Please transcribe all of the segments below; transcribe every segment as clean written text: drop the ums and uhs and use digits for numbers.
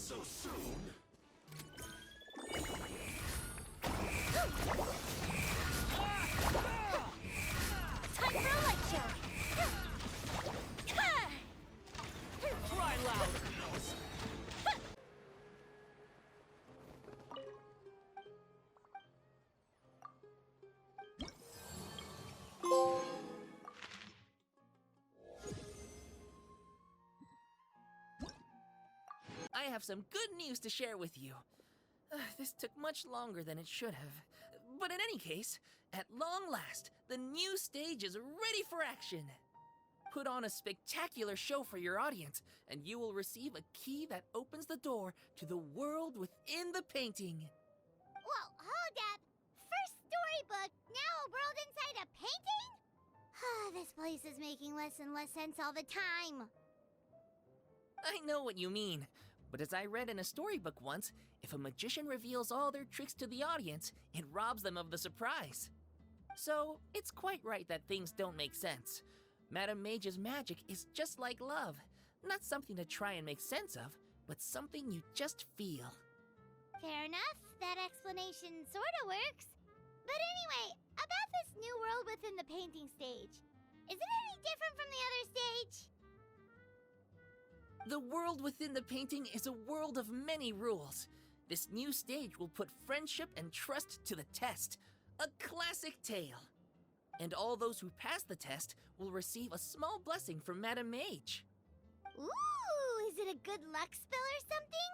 so soon? Time for a light show! Cry louder! I have some good news to share with you. This took much longer than it should have. But in any case, at long last, the new stage is ready for action. Put on a spectacular show for your audience, and you will receive a key that opens the door to the world within the painting. Whoa, hold up! First storybook, now a world inside a painting? This place is making less and less sense all the time. I know what you mean, but as I read in a storybook once, if a magician reveals all their tricks to the audience, it robs them of the surprise. So, it's quite right that things don't make sense. Madame Mage's magic is just like love. Not something to try and make sense of, but something you just feel. Fair enough, that explanation sorta works. But anyway, about this new world within the painting stage. Is it any different from the other stage? The world within the painting is a world of many rules. This new stage will put friendship and trust to the test. A classic tale. And all those who pass the test will receive a small blessing from Madame Mage. Ooh, is it a good luck spell or something?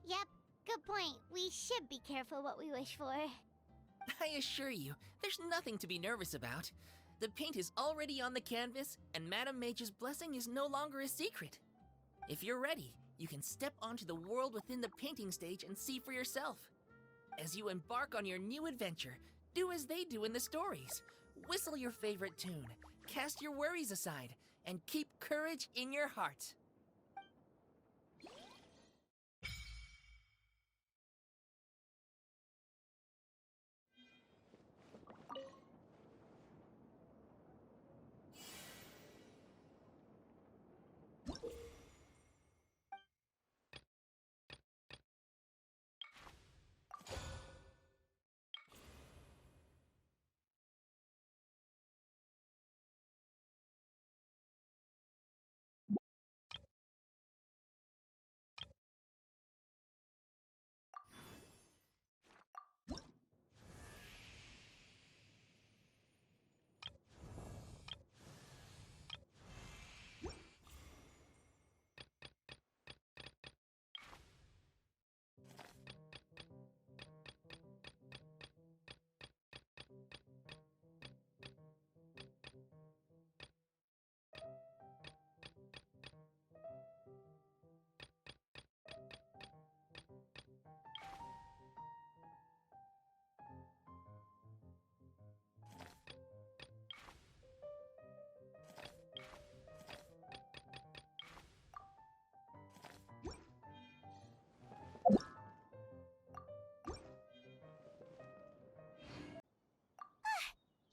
Yep, good point. We should be careful what we wish for. I assure you, there's nothing to be nervous about. The paint is already on the canvas, and Madame Mage's blessing is no longer a secret. If you're ready, you can step onto the world within the painting stage and see for yourself. As you embark on your new adventure, do as they do in the stories. Whistle your favorite tune, cast your worries aside, and keep courage in your heart.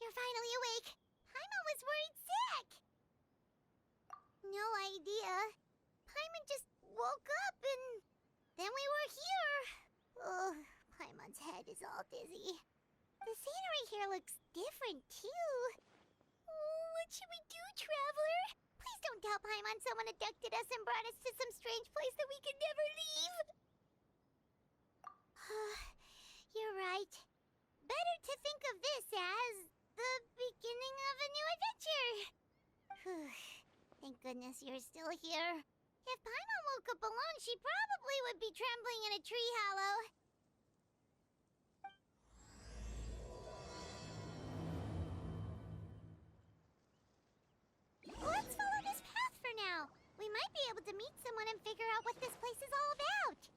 You're finally awake. Paimon was worried sick. No idea. Paimon just woke up and then we were here. Ugh, Paimon's head is all dizzy. The scenery here looks different too. Oh, what should we do, Traveler? Please don't tell Paimon someone abducted us and brought us to some strange place that we can never leave. You're right. Better to think of this as the beginning of a new adventure. Thank goodness you're still here. If Paimon woke up alone, she probably would be trembling in a tree hollow. Let's follow this path for now. We might be able to meet someone and figure out what this place is all about.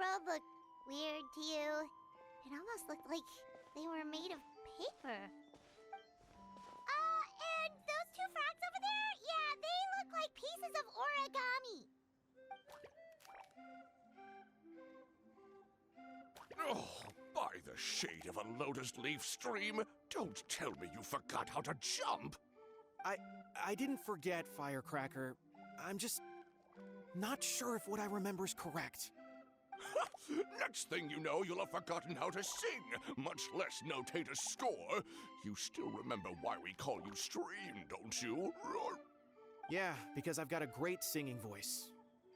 world look weird to you? It almost looked like they were made of paper. And those two frogs over there? Yeah, they look like pieces of origami. Oh, by the shade of a lotus leaf stream, don't tell me you forgot how to jump. I didn't forget, Firecracker. I'm just not sure if what I remember is correct. Next thing you know, you'll have forgotten how to sing, much less notate a score. You still remember why we call you Stream, don't you? Yeah, because I've got a great singing voice.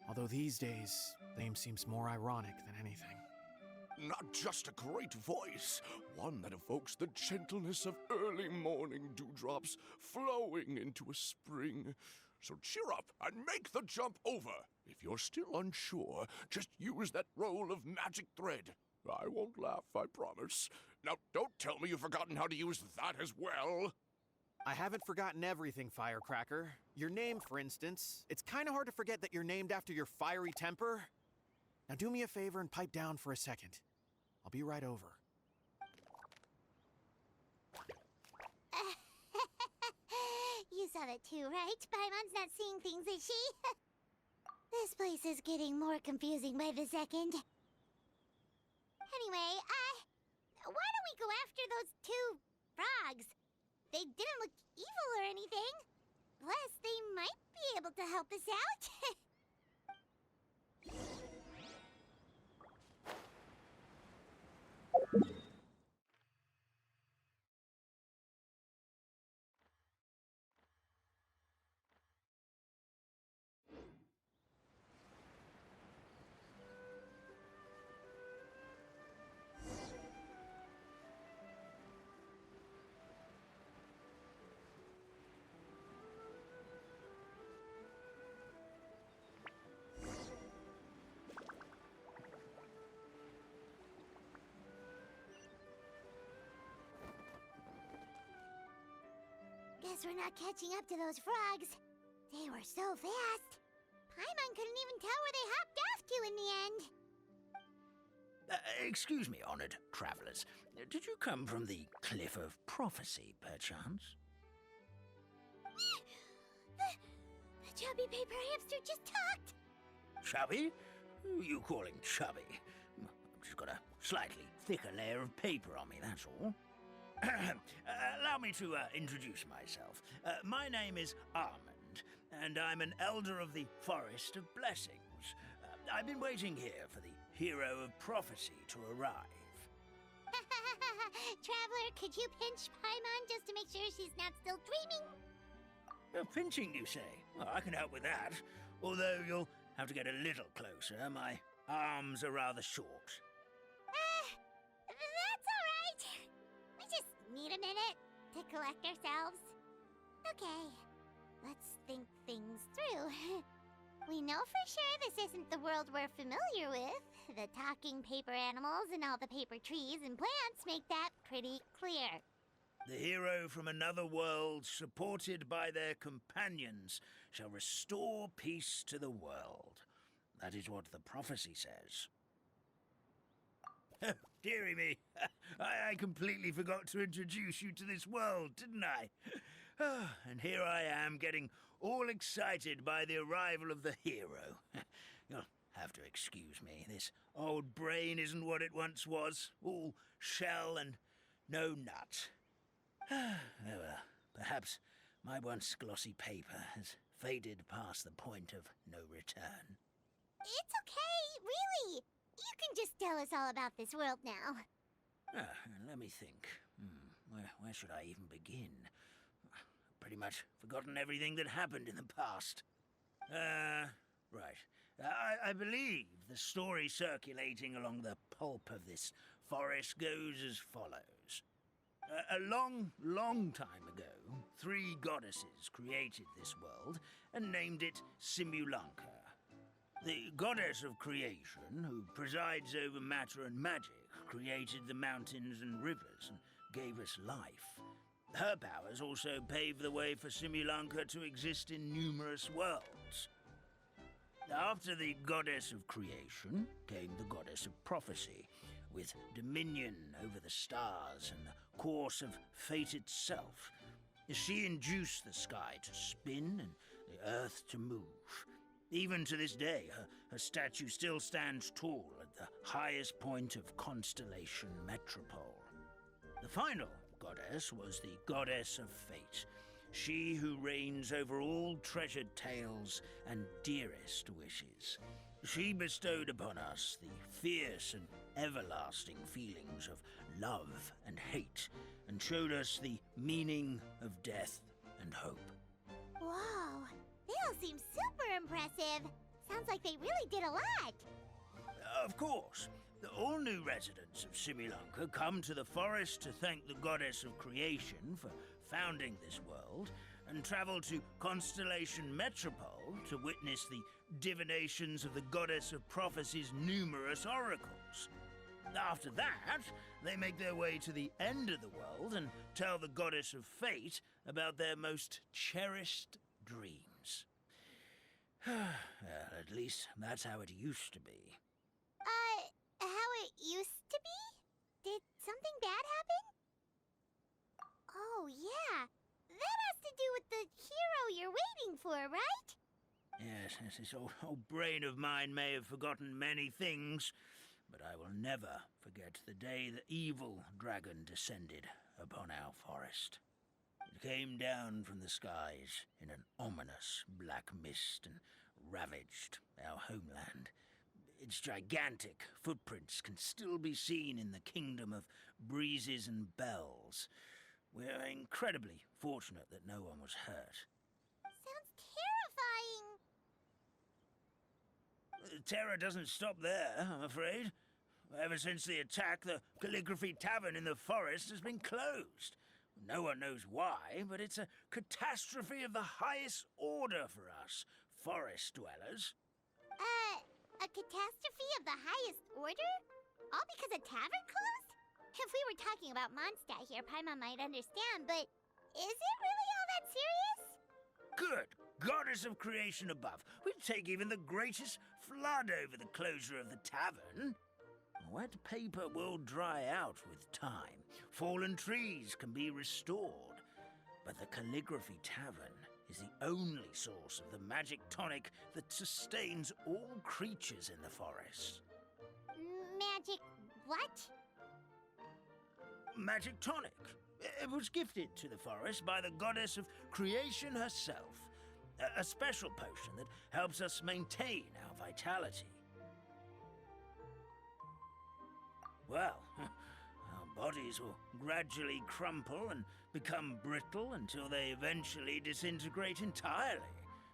Although these days, name seems more ironic than anything. Not just a great voice, one that evokes the gentleness of early morning dewdrops flowing into a spring. So cheer up and make the jump over. If you're still unsure, just use that roll of magic thread. I won't laugh, I promise. Now, don't tell me you've forgotten how to use that as well. I haven't forgotten everything, Firecracker. Your name, for instance. It's kind of hard to forget that you're named after your fiery temper. Now do me a favor and pipe down for a second. I'll be right over. You saw that too, right? Paimon's not seeing things, is she? This place is getting more confusing by the second. Anyway, why don't we go after those two frogs? They didn't look evil or anything. Plus, they might be able to help us out. Guess we're not catching up to those frogs. They were so fast. Paimon couldn't even tell where they hopped off to in the end. Excuse me, honored travelers. Did you come from the Cliff of Prophecy, perchance? The chubby paper hamster just talked. Chubby? Who are you calling chubby? I've just got a slightly thicker layer of paper on me, that's all. Allow me to introduce myself. My name is Armand, and I'm an elder of the Forest of Blessings. I've been waiting here for the Hero of Prophecy to arrive. Traveler, could you pinch Paimon just to make sure she's not still dreaming? Pinching, you say? Well, I can help with that. Although you'll have to get a little closer. My arms are rather short. That's all right. We just need a minute to collect ourselves. Okay, let's think things through. We know for sure this isn't the world we're familiar with. The talking paper animals and all the paper trees and plants make that pretty clear. The hero from another world, supported by their companions, shall restore peace to the world. That is what the prophecy says. Dearie me, I completely forgot to introduce you to this world, didn't I? And here I am, getting all excited by the arrival of the hero. You'll have to excuse me. This old brain isn't what it once was. All shell and no nut. Oh well, perhaps my once glossy paper has faded past the point of no return. It's okay, really. You can just tell us all about this world now. Let me think. Where should I even begin? Pretty much forgotten everything that happened in the past. Right. I believe the story circulating along the pulp of this forest goes as follows. A long, long time ago, 3 goddesses created this world and named it Simulanka. The goddess of creation, who presides over matter and magic, created the mountains and rivers and gave us life. Her powers also paved the way for Simulanka to exist in numerous worlds. After the goddess of creation came the goddess of prophecy, with dominion over the stars and the course of fate itself. She induced the sky to spin and the earth to move. Even to this day, her statue still stands tall at the highest point of Constellation Metropole. The final goddess was the goddess of fate, she who reigns over all treasured tales and dearest wishes. She bestowed upon us the fierce and everlasting feelings of love and hate, and showed us the meaning of death and hope. Whoa, they all seem super impressive. Sounds like they really did a lot. Of course, all new residents of Simulunca come to the forest to thank the goddess of creation for founding this world, and travel to Constellation Metropole to witness the divinations of the goddess of prophecy's numerous oracles. After that, they make their way to the end of the world and tell the goddess of fate about their most cherished dreams. Well, at least that's how it used to be. How it used to be? Did something bad happen? Oh, yeah. That has to do with the hero you're waiting for, right? Yes, this old brain of mine may have forgotten many things, but I will never forget the day the evil dragon descended upon our forest. It came down from the skies in an ominous black mist and ravaged our homeland. Its gigantic footprints can still be seen in the kingdom of breezes and bells. We're incredibly fortunate that no one was hurt. Sounds terrifying. The terror doesn't stop there, I'm afraid. Ever since the attack, the Calligraphy Tavern in the forest has been closed. No one knows why, but it's a catastrophe of the highest order for us, forest dwellers. A catastrophe of the highest order? All because a tavern closed? If we were talking about Mondstadt here, Paimon might understand, but is it really all that serious? Good goddess of creation above. We'd take even the greatest flood over the closure of the tavern. Wet paper will dry out with time. Fallen trees can be restored. But the Calligraphy Tavern is the only source of the magic tonic that sustains all creatures in the forest. Magic what? Magic tonic. It was gifted to the forest by the goddess of creation herself. A special potion that helps us maintain our vitality. Well, our bodies will gradually crumple and become brittle until they eventually disintegrate entirely.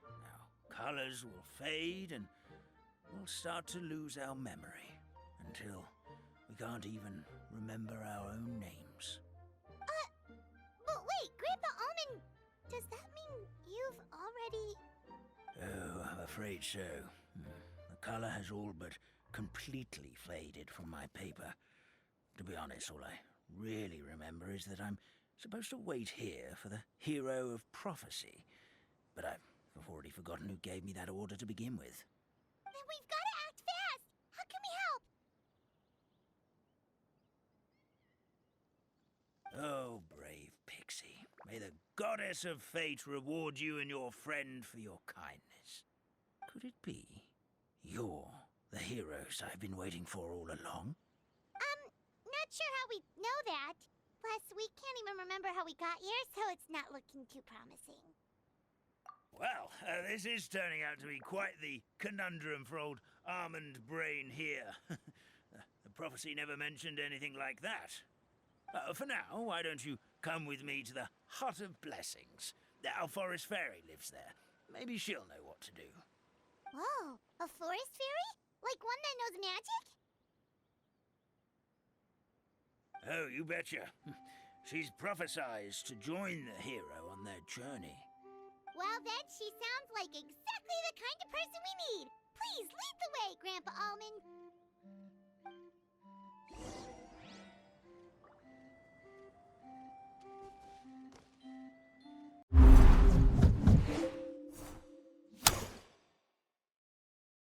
Our colors will fade and we'll start to lose our memory until we can't even remember our own names. But wait, Grandpa Almond, does that mean you've already... Oh, I'm afraid so. The color has all but completely faded from my paper. To be honest, all I really remember is that I'm supposed to wait here for the hero of prophecy. But I've already forgotten who gave me that order to begin with. Then we've got to act fast! How can we help? Oh, brave Pixie. May the goddess of fate reward you and your friend for your kindness. Could it be you're the heroes I've been waiting for all along? Not sure how we know that. Plus, we can't even remember how we got here, so it's not looking too promising. Well, this is turning out to be quite the conundrum for old Almond Brain here. The prophecy never mentioned anything like that. For now, why don't you come with me to the Hut of Blessings? Our forest fairy lives there. Maybe she'll know what to do. Whoa, a forest fairy? Like one that knows magic? Oh, you betcha. She's prophesized to join the hero on their journey. Well, then she sounds like exactly the kind of person we need. Please lead the way, Grandpa Almond.